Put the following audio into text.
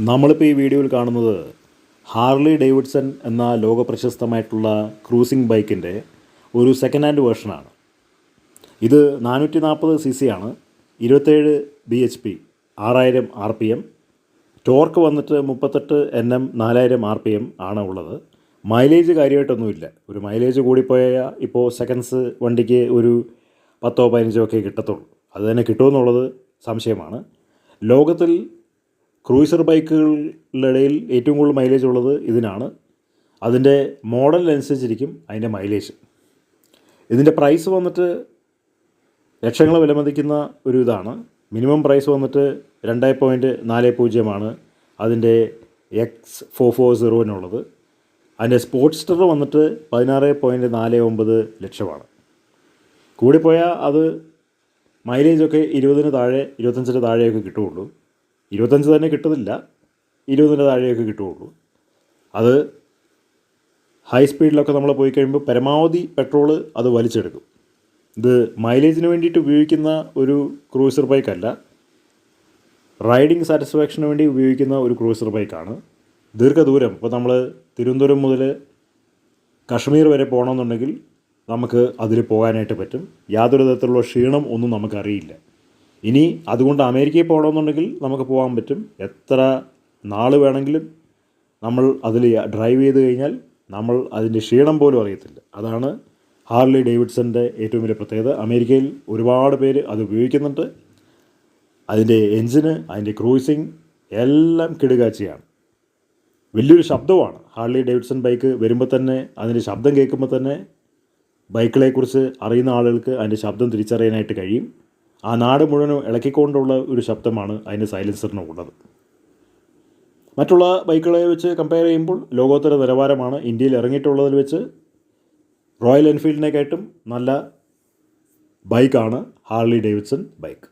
നമ്മളിപ്പോൾ ഈ വീഡിയോയിൽ കാണുന്നത് ഹാർലി ഡേവിഡ്സൺ എന്ന ലോകപ്രശസ്തമായിട്ടുള്ള ക്രൂസിംഗ് ബൈക്കിൻ്റെ ഒരു സെക്കൻഡ് ഹാൻഡ് വേർഷനാണ്. ഇത് 440 cc ആണ്, 27 bhp, 6000 rpm, ടോർക്ക് വന്നിട്ട് 38 Nm, 4000 rpm ആണ് ഉള്ളത്. മൈലേജ് കാര്യമായിട്ടൊന്നുമില്ല. ഒരു മൈലേജ് കൂടിപ്പോയാൽ ഇപ്പോൾ സെക്കൻഡ്സ് വണ്ടിക്ക് ഒരു 10-15 ഒക്കെ കിട്ടത്തുള്ളൂ. അത് തന്നെ കിട്ടുമെന്നുള്ളത് സംശയമാണ്. ലോകത്തിൽ ക്രൂയിസർ ബൈക്കുകളുടെ ഇടയിൽ ഏറ്റവും കൂടുതൽ മൈലേജ് ഉള്ളത് ഇതിനാണ്. അതിൻ്റെ മോഡലിനനുസരിച്ചിരിക്കും അതിൻ്റെ മൈലേജ്. ഇതിൻ്റെ പ്രൈസ് വന്നിട്ട് ലക്ഷങ്ങൾ വിലമതിക്കുന്ന ഒരു ഇതാണ്. മിനിമം പ്രൈസ് വന്നിട്ട് 2.40 അതിൻ്റെ X440 അതിൻ്റെ സ്പോർട്സ്റ്റർ വന്നിട്ട് 16.49 ലക്ഷമാണ്. കൂടിപ്പോയാൽ അത് മൈലേജൊക്കെ 20 താഴെ, 25 താഴെയൊക്കെ കിട്ടുകയുള്ളൂ. 25 തന്നെ കിട്ടുന്നില്ല, 20 താഴെയൊക്കെ കിട്ടുകയുള്ളൂ. അത് ഹൈ സ്പീഡിലൊക്കെ നമ്മൾ പോയി കഴിയുമ്പോൾ പരമാവധി പെട്രോൾ അത് വലിച്ചെടുക്കും. ഇത് മൈലേജിന് വേണ്ടിയിട്ട് ഉപയോഗിക്കുന്ന ഒരു ക്രൂസർ ബൈക്കല്ല, റൈഡിങ് സാറ്റിസ്ഫാക്ഷന് വേണ്ടി ഉപയോഗിക്കുന്ന ഒരു ക്രൂസർ ബൈക്കാണ്. ദീർഘദൂരം ഇപ്പോൾ നമ്മൾ തിരുവനന്തപുരം മുതൽ കശ്മീർ വരെ പോകണമെന്നുണ്ടെങ്കിൽ നമുക്ക് അതിൽ പോകാനായിട്ട് പറ്റും. യാതൊരു തരത്തിലുള്ള ക്ഷീണം ഒന്നും നമുക്കറിയില്ല. ഇനി അതുകൊണ്ട് അമേരിക്കയിൽ പോകണമെന്നുണ്ടെങ്കിൽ നമുക്ക് പോകാൻ പറ്റും. എത്ര നാൾ വേണമെങ്കിലും നമ്മൾ അതിൽ ഡ്രൈവ് ചെയ്ത് കഴിഞ്ഞാൽ നമ്മൾ അതിൻ്റെ ക്ഷീണം പോലും അറിയത്തില്ല. അതാണ് ഹാർലി ഡേവിഡ്സൻ്റെ ഏറ്റവും വലിയ പ്രത്യേകത. അമേരിക്കയിൽ ഒരുപാട് പേര് അത് ഉപയോഗിക്കുന്നുണ്ട്. അതിൻ്റെ എൻജിന്, അതിൻ്റെ ക്രൂയിസിങ് എല്ലാം കിടുകാച്ചിയാണ്. വലിയൊരു ശബ്ദമാണ്. ഹാർലി ഡേവിഡ്സൺ ബൈക്ക് വരുമ്പോൾ തന്നെ അതിൻ്റെ ശബ്ദം കേൾക്കുമ്പോൾ തന്നെ ബൈക്കുകളെക്കുറിച്ച് അറിയുന്ന ആളുകൾക്ക് അതിൻ്റെ ശബ്ദം തിരിച്ചറിയാനായിട്ട് കഴിയും. ആ നാട് മുഴുവനും ഇളക്കിക്കൊണ്ടുള്ള ഒരു ശബ്ദമാണ് അതിൻ്റെ സൈലൻസറിന് ഉള്ളത്. മറ്റുള്ള ബൈക്കുകളെ വെച്ച് കമ്പയർ ചെയ്യുമ്പോൾ ലോകോത്തര നിലവാരമാണ്. ഇന്ത്യയിൽ ഇറങ്ങിയിട്ടുള്ളതിൽ വെച്ച് റോയൽ എൻഫീൽഡിനെക്കാട്ടും നല്ല ബൈക്കാണ് ഹാർലി ഡേവിഡ്സൺ ബൈക്ക്.